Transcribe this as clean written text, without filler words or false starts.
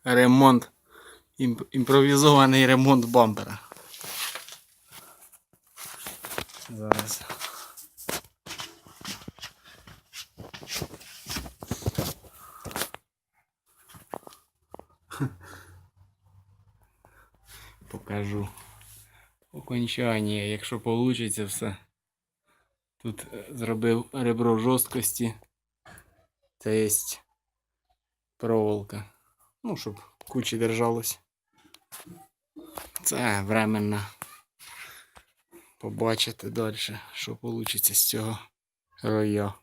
ремонт, імпровізований ремонт бампера. Зараз. Покажу окончання, якщо вийде все. Тут зробив ребро жорсткості. Це є проволока. Ну, щоб кучі держалось. Це временно. Побачите далі, що вийде з цього роя.